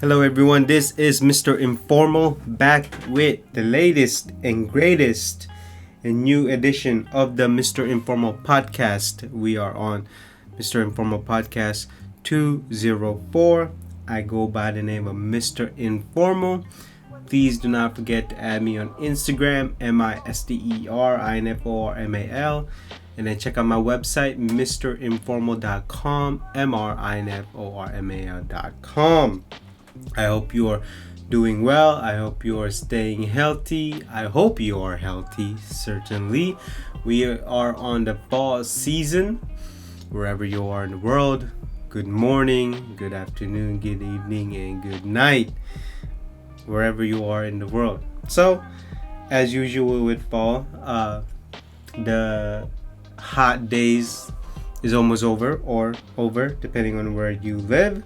Hello everyone, this is Mr. Informal back with the latest and greatest and new edition of the Mr. Informal podcast. We are on Mr. Informal podcast 204. I go by the name of Mr. Informal. Please do not forget to add me on Instagram, MisterInformal, and then check out my website, mrinformal.com, mrinformal.com. I hope you are doing well. I hope you are staying healthy. I hope you are healthy, certainly. We are on the fall season. Wherever you are in the world, good morning, good afternoon, good evening, and good night. Wherever you are in the world. So, as usual with fall, the hot days is almost over or over, depending on where you live.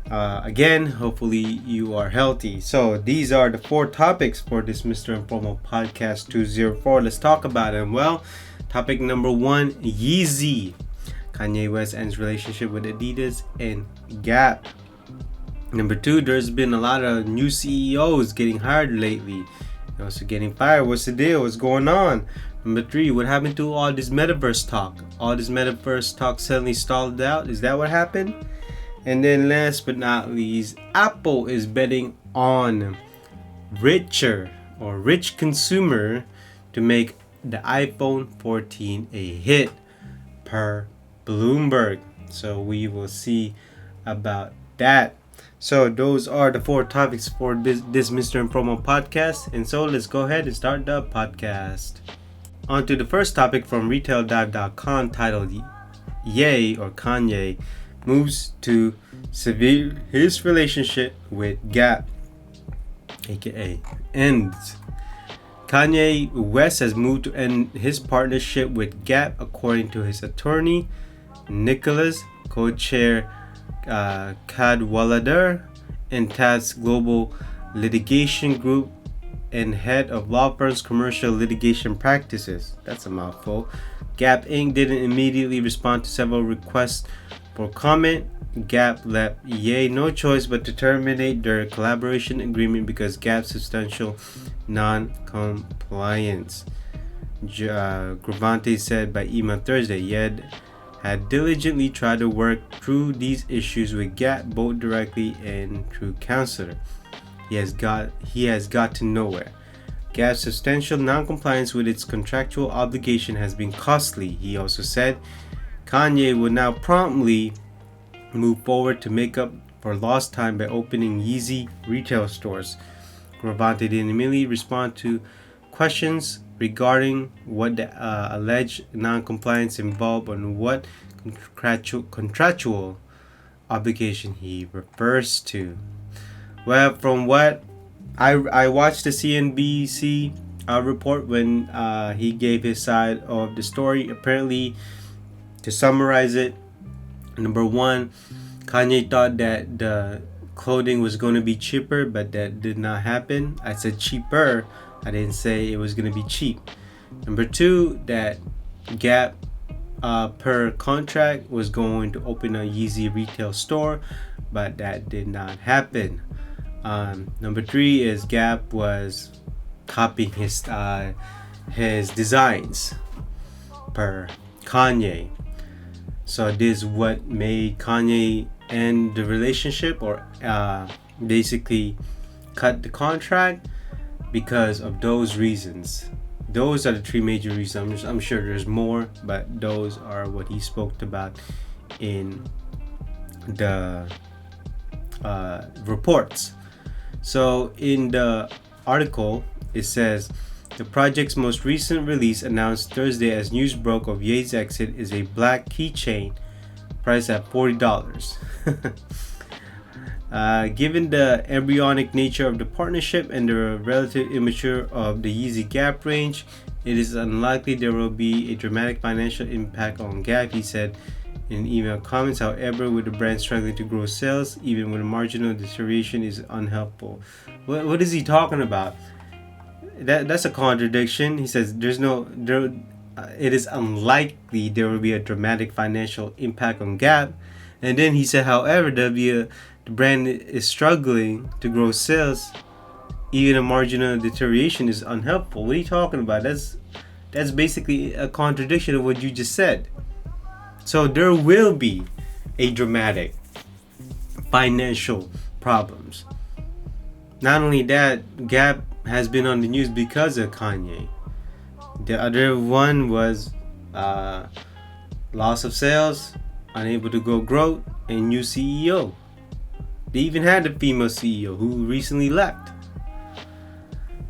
Again, hopefully you are healthy. So these are the 4 topics for this Mr. Informal Podcast 204. Let's talk about them. Well, topic number 1, Yeezy. Kanye West ends relationship with Adidas and Gap. Number 2, there's been a lot of new CEOs getting hired lately. Also getting fired. What's the deal? What's going on? Number 3, what happened to all this Metaverse talk? All this Metaverse talk suddenly stalled out. Is that what happened? And then last but not least, Apple is betting on rich consumer to make the iPhone 14 a hit per Bloomberg. So we will see about that. So those are the 4 topics for this Mr. Informal podcast. And so let's go ahead and start the podcast. On to the first topic from retaildive.com titled Ye or Kanye moves to severe his relationship with Gap, aka ends. Kanye West has moved to end his partnership with Gap, according to his attorney Nicholas co-chair Cadwallader and Taz Global Litigation Group and head of law firm's commercial litigation practices. That's a mouthful. Gap Inc. didn't immediately respond to several requests for comment. Gap left Ye no choice but to terminate their collaboration agreement because Gap's substantial non-compliance. Gravante said by email Thursday, Ye had diligently tried to work through these issues with Gap both directly and through counselor. He has got to nowhere. Gap's substantial non-compliance with its contractual obligation has been costly, he also said. Kanye will now promptly move forward to make up for lost time by opening Yeezy retail stores. Gravante didn't immediately respond to questions regarding what the alleged non-compliance involved and what contractual obligation he refers to. Well, from what I watched the CNBC report when he gave his side of the story. Apparently, to summarize it, number 1, Kanye thought that the clothing was going to be cheaper, but that did not happen. I said cheaper. I didn't say it was going to be cheap. Number 2, that Gap per contract was going to open a Yeezy retail store, but that did not happen. Number 3 is Gap was copying his designs per Kanye. So this is what made Kanye end the relationship or basically cut the contract because of those reasons. Those are the 3 major reasons. I'm sure there's more, but those are what he spoke about in the reports. So in the article, it says, the project's most recent release announced Thursday as news broke of Ye's exit is a black keychain priced at $40. Given the embryonic nature of the partnership and the relative immature of the Yeezy Gap range, it is unlikely there will be a dramatic financial impact on Gap, he said in email comments. However, with the brand struggling to grow sales, even with a marginal deterioration, is unhelpful. What is he talking about? That's a contradiction. He says it is unlikely there will be a dramatic financial impact on Gap, and then he said, however, there'll be the brand is struggling to grow sales, even a marginal deterioration is unhelpful. What are you talking about? That's basically a contradiction of what you just said. So there will be a dramatic financial problems. Not only that, Gap has been on the news because of Kanye. The other one was loss of sales, unable to go growth, and new CEO. They even had a female CEO who recently left.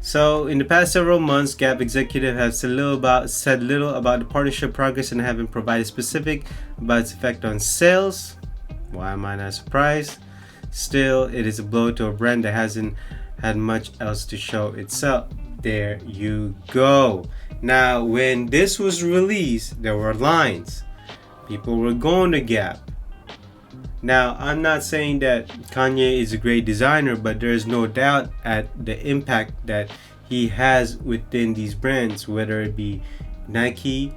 So in the past several months, Gap executives have said little about the partnership progress and haven't provided specific about its effect on sales. Why am I not surprised? Still, it is a blow to a brand that hasn't had much else to show itself. There you go. Now, when this was released, there were lines. People were going to Gap. Now, I'm not saying that Kanye is a great designer, but there's no doubt at the impact that he has within these brands, whether it be Nike,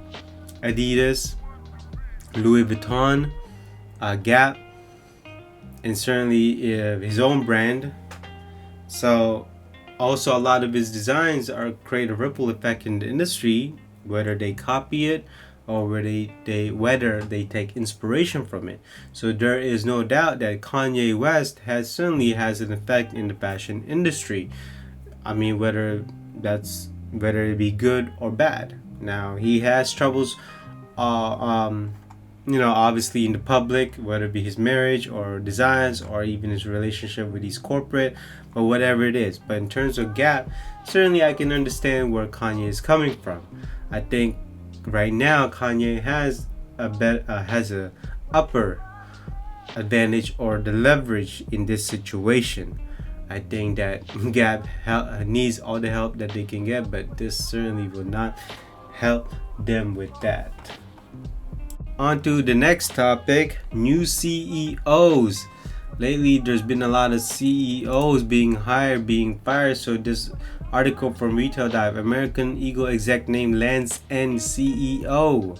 Adidas, Louis Vuitton, Gap, and certainly his own brand. So also a lot of his designs are create a ripple effect in the industry, whether they copy it or whether they take inspiration from it. So there is no doubt that Kanye West certainly has an effect in the fashion industry. I mean, whether it be good or bad. Now he has troubles, obviously in the public, whether it be his marriage or designs or even his relationship with his corporate, or whatever it is. But in terms of Gap, certainly I can understand where Kanye is coming from. I think right now Kanye has a upper advantage or the leverage in this situation. I think that Gap needs all the help that they can get, but this certainly will not help them with that. On to the next topic, new CEOs. Lately, there's been a lot of CEOs being hired, being fired. So this article from Retail Dive, American Eagle exec named Lance N CEO.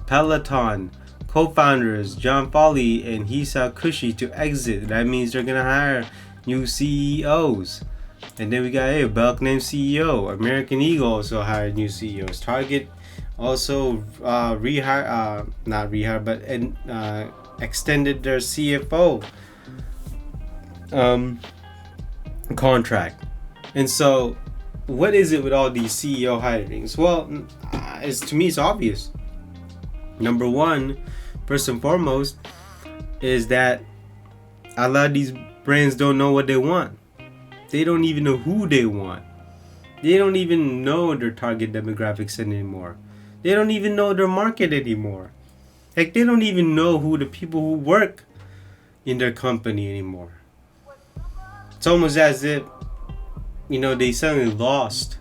Peloton co-founders John Foley and Hisa Kushi to exit. That means they're gonna hire new CEOs. And then we got Belk named CEO. American Eagle also hired new CEOs. Target also extended their CFO contract. And so what is it with all these CEO hirings? Well, to me it's obvious. Number one, first and foremost, is that a lot of these brands don't know what they want. They don't even know who they want. They don't even know their target demographics anymore. They don't even know their market anymore. Like, they don't even know who the people who work in their company anymore. It's almost as if, they suddenly lost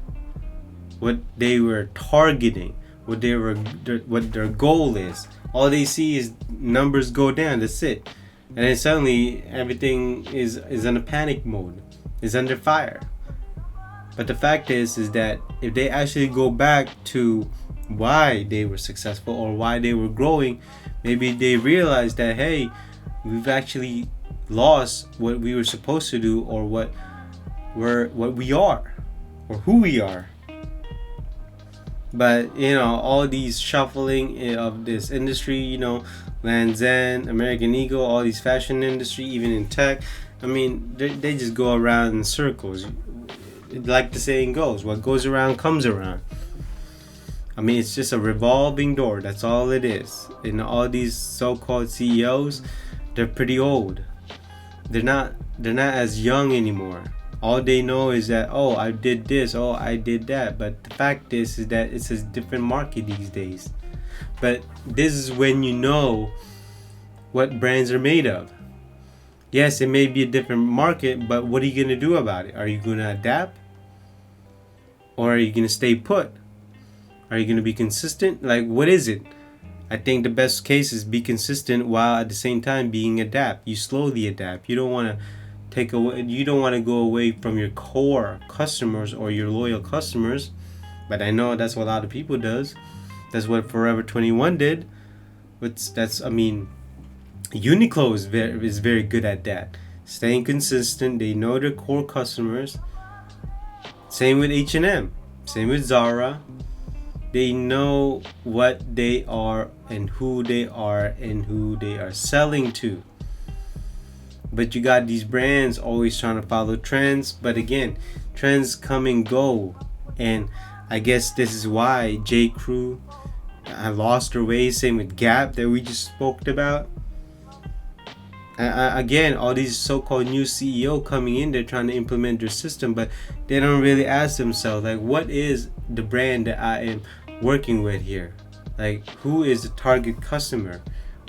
what they were targeting, what their goal is. All they see is numbers go down. That's it. And then suddenly everything is in a panic mode. Is under fire. But the fact is that if they actually go back to why they were successful or why they were growing, maybe they realize that, hey, we've actually lost what we were supposed to do, or what we are, or who we are. But all these shuffling of this industry, Lands' End, American Eagle, all these fashion industry, even in tech, I mean, they just go around in circles. Like the saying goes, what goes around comes around. I mean, it's just a revolving door. That's all it is. And all these so-called CEOs, they're pretty old. They're not as young anymore. All they know is that, oh, I did this, oh, I did that. But the fact is that it's a different market these days. But this is when you know what brands are made of. Yes, it may be a different market, but what are you going to do about it? Are you going to adapt? Or are you going to stay put? Are you going to be consistent? Like, what is it? I think the best case is be consistent while at the same time being adapt. You slowly adapt. You don't want to go away from your core customers or your loyal customers. But I know that's what a lot of people does. That's what Forever 21 did. Uniqlo is very good at that, staying consistent. They know their core customers. Same with H&M, same with Zara. They know what they are and who they are selling to. But you got these brands always trying to follow trends. But again, trends come and go. And I guess this is why J. Crew lost their way. Same with Gap that we just spoke about. Again, all these so-called new CEO coming in, they're trying to implement their system, but they don't really ask themselves, like, what is the brand that I am working with here? Like, who is the target customer?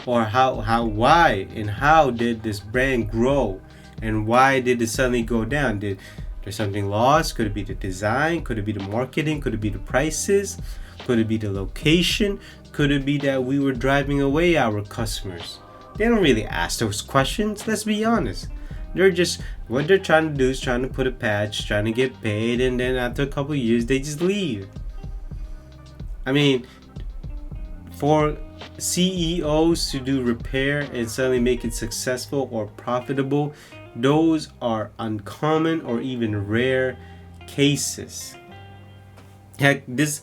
Or why and how did this brand grow? And why did it suddenly go down? Did there something lost? Could it be the design? Could it be the marketing? Could it be the prices? Could it be the location? Could it be that we were driving away our customers? They don't really ask those questions, let's be honest. They're just, what they're trying to do is trying to put a patch, trying to get paid, and then after a couple of years, they just leave. I mean, for CEOs to do repair and suddenly make it successful or profitable, those are uncommon or even rare cases. Heck, the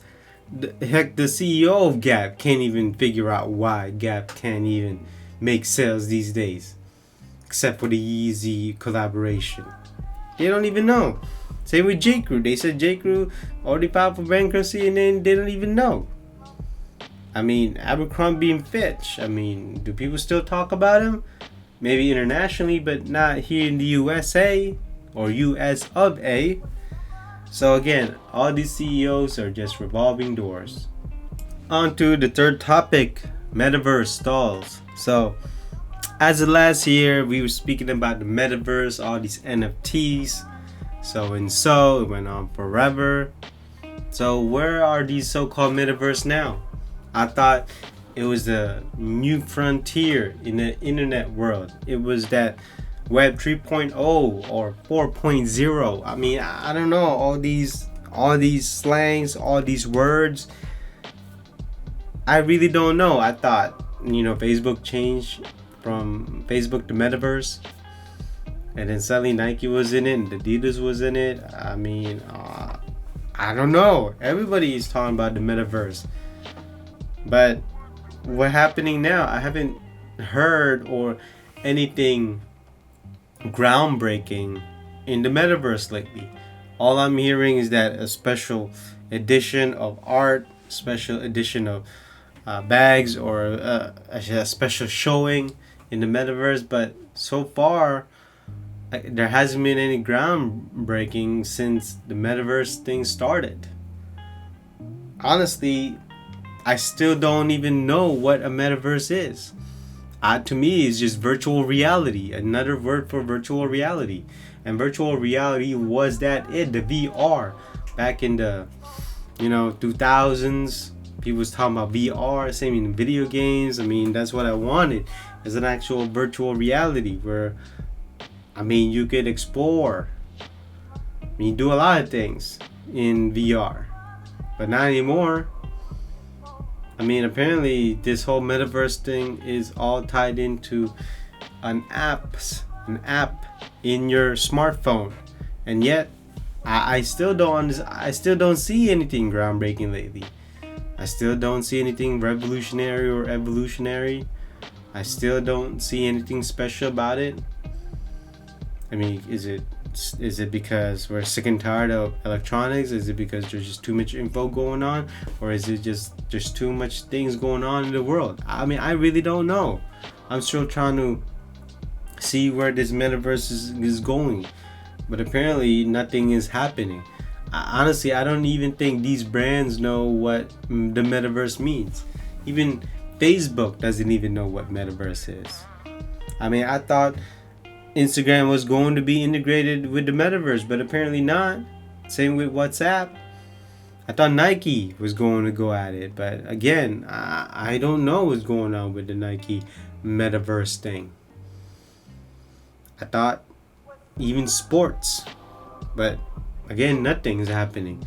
CEO of Gap can't even figure out why Gap can't even make sales these days, except for the Yeezy collaboration. They don't even know. Same with J. Crew. They said J. Crew already filed for bankruptcy, and then they don't even know. I mean, Abercrombie and Fitch. I mean, do people still talk about him? Maybe internationally, but not here in the USA or US of A. So again, all these CEOs are just revolving doors. On to the third topic, Metaverse stalls. So, as of last year, we were speaking about the Metaverse, all these NFTs. So it went on forever. So where are these so-called Metaverse now? I thought it was the new frontier in the internet world. It was that Web 3.0 or 4.0. I mean, I don't know, all these slangs, all these words. I really don't know. I thought, Facebook changed from Facebook to Metaverse, and then suddenly Nike was in it and Adidas was in it. I mean, I don't know. Everybody is talking about the Metaverse, but what's happening now? I haven't heard or anything groundbreaking in the Metaverse lately. All I'm hearing is that a special edition of art, special edition of bags, or a special showing in the Metaverse. But so far, there hasn't been any groundbreaking since the Metaverse thing started. Honestly, I still don't even know what a Metaverse is. To me, it's just virtual reality, another word for virtual reality. And virtual reality was that it, the VR, back in the 2000s. People was talking about VR, same in video games. I mean, that's what I wanted, is an actual virtual reality where, I mean, you could explore. I mean, do a lot of things in VR, but not anymore. I mean, apparently this whole Metaverse thing is all tied into an app in your smartphone, and yet I still don't see anything groundbreaking lately. I still don't see anything revolutionary or evolutionary. I still don't see anything special about it. I mean, is it because we're sick and tired of electronics? Is it because there's just too much info going on? Or is it just too much things going on in the world? I mean, I really don't know. I'm still trying to see where this Metaverse is going. But apparently nothing is happening. Honestly, I don't even think these brands know what the Metaverse means. Even Facebook doesn't even know what Metaverse is. I mean, I thought Instagram was going to be integrated with the Metaverse, but apparently not. Same with WhatsApp. I thought Nike was going to go at it, but again, I don't know what's going on with the Nike Metaverse thing. I thought even sports, but again, nothing is happening.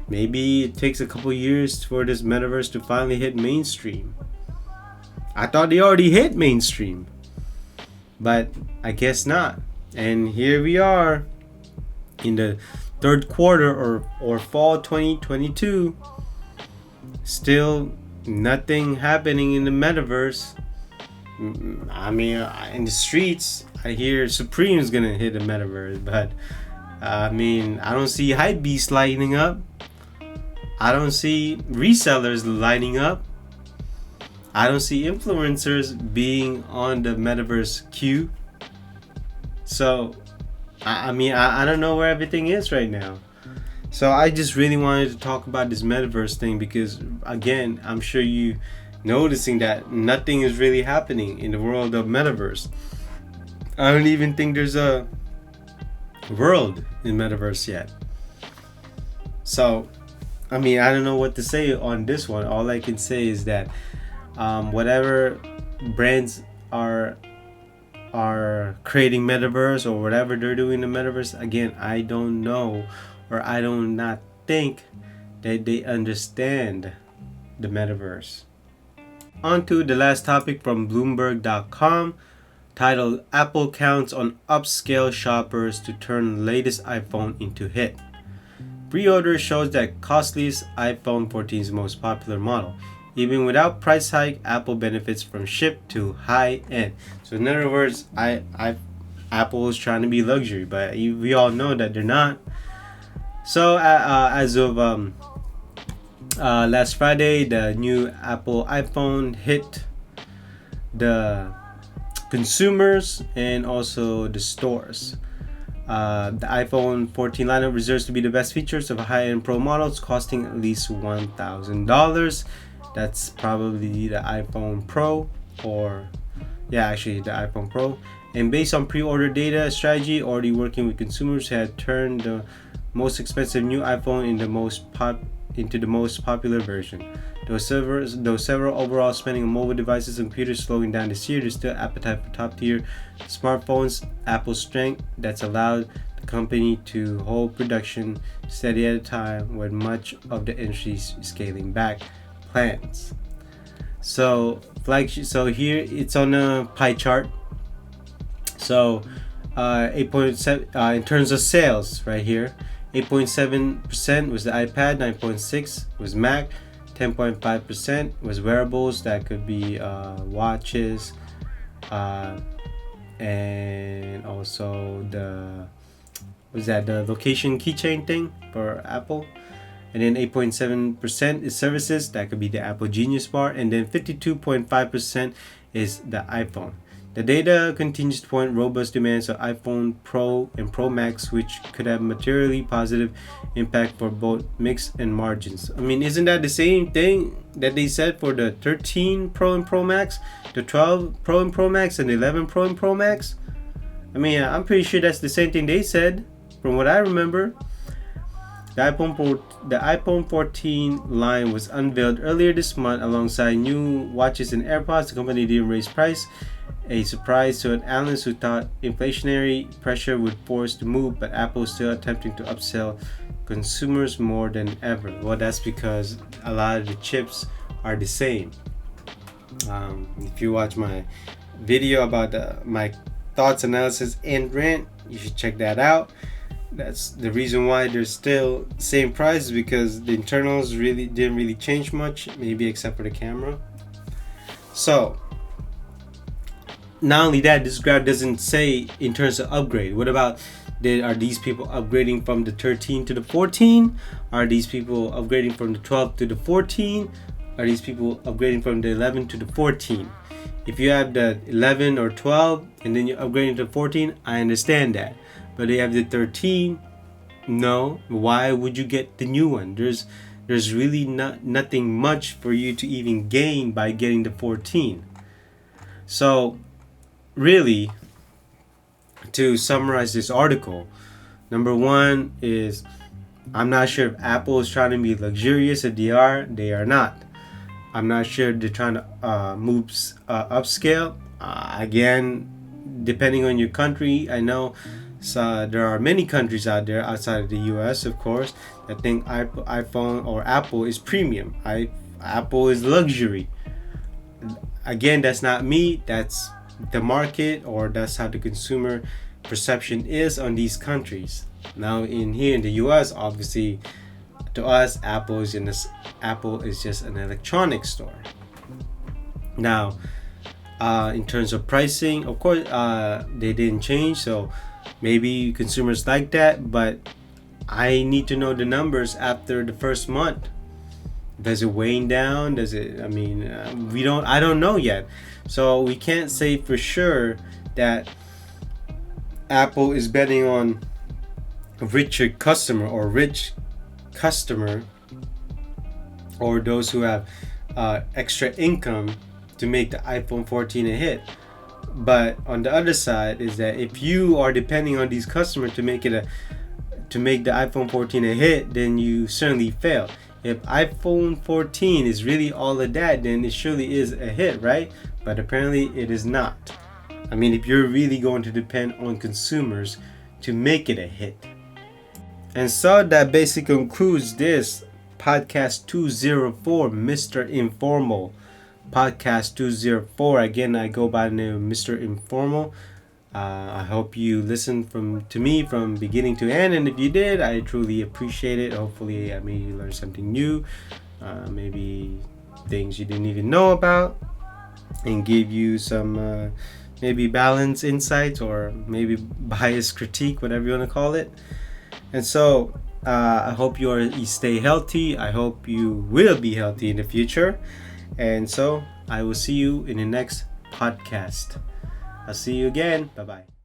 Maybe it takes a couple years for this Metaverse to finally hit mainstream. I thought they already hit mainstream. but I guess not. And here we are in the third quarter or fall 2022, still nothing happening in the metaverse. I mean, in the streets, I hear Supreme's gonna hit the metaverse, but I mean, I don't see hype beasts lighting up. I don't see resellers lighting up. I don't see influencers being on the metaverse queue. So, I don't know where everything is right now. So I just really wanted to talk about this metaverse thing because, again, I'm sure you noticing that nothing is really happening in the world of metaverse. I don't even think there's a world in metaverse yet. So, I mean, I don't know what to say on this one. All I can say is that whatever brands are creating metaverse or whatever they're doing in the metaverse, again, I don't know, or I do not think that they understand the metaverse. On to the last topic from Bloomberg.com, titled Apple Counts on Upscale Shoppers to Turn Latest iPhone into Hit. Pre-order shows that costliest iPhone 14's most popular model. Even without price hike, Apple benefits from shift to high end. So in other words, Apple is trying to be luxury, but we all know that they're not. So as of last Friday, the new Apple iPhone hit the consumers and also the stores. The iPhone 14 lineup reserves to be the best features of high-end Pro models, costing at least $1,000. That's probably the iPhone Pro, or the iPhone Pro. And based on pre-order data strategy, already working with consumers, had turned the most expensive new iPhone into the most popular version. Though several overall spending on mobile devices and computers slowing down this year, there's still appetite for top-tier smartphones. Apple's strength that's allowed the company to hold production steady at a time when much of the industry's scaling back plans. So here it's on a pie chart. So 8.7 in terms of sales right here, 8.7% was the iPad, 9.6% was Mac, 10.5% was wearables, that could be watches, and also the location keychain thing for Apple. And then 8.7% is services, that could be the Apple Genius Bar, and then 52.5% is the iPhone. The data continues to point robust demand for iPhone Pro and Pro Max, which could have materially positive impact for both mix and margins. I mean, isn't that the same thing that they said for the 13 Pro and Pro Max, the 12 Pro and Pro Max, and the 11 Pro and Pro Max? I mean, I'm pretty sure that's the same thing they said, from what I remember. The iPhone 14 line was unveiled earlier this month alongside new watches and AirPods. The company didn't raise price, a surprise to an analyst who thought inflationary pressure would force the move, but Apple is still attempting to upsell consumers more than ever. Well, that's because a lot of the chips are the same. If you watch my video about my thoughts, analysis, and rant, you should check that out. That's the reason why they're still same prices, because the internals didn't really change much, maybe except for the camera. So not only that, this graph doesn't say in terms of upgrade. What about are these people upgrading from the 13 to the 14? Are these people upgrading from the 12 to the 14? Are these people upgrading from the 11 to the 14? If you have the 11 or 12 and then you're upgrading to 14, I understand that. But they have the 13. No, why would you get the new one? There's really nothing much for you to even gain by getting the 14. So really, to summarize this article, number one is, I'm not sure if Apple is trying to be luxurious. If they are not. I'm not sure they're trying to move upscale. Again, depending on your country, I know there are many countries out there outside of the US, of course, that think iPhone or Apple is premium. Apple is luxury. Again, that's not me. That's the market, or that's how the consumer perception is on these countries. Now in here in the US, obviously to us Apple is just an electronics store. Now in terms of pricing, of course they didn't change, so maybe consumers like that, but I need to know the numbers after the first month. Does it wane down? Does it? I mean, I don't know yet, so we can't say for sure that Apple is betting on a richer customer or rich customer, or those who have extra income to make the iPhone 14 a hit. But on the other side is that if you are depending on these customers to make the iPhone 14 a hit, then you certainly fail. If iPhone 14 is really all of that, then it surely is a hit, right? But apparently it is not. I mean, if you're really going to depend on consumers to make it a hit. And so that basically concludes this podcast 204, Mr. Informal. Podcast 204. Again, I go by the name of Mr. Informal. I hope you listened to me from beginning to end, and if you did, I truly appreciate it. Hopefully I made you learn something new, maybe things you didn't even know about, and gave you some maybe balanced insights, or maybe biased critique, whatever you want to call it. And so I hope you stay healthy. I hope you will be healthy in the future. And so I will see you in the next podcast. I'll see you again. Bye-bye.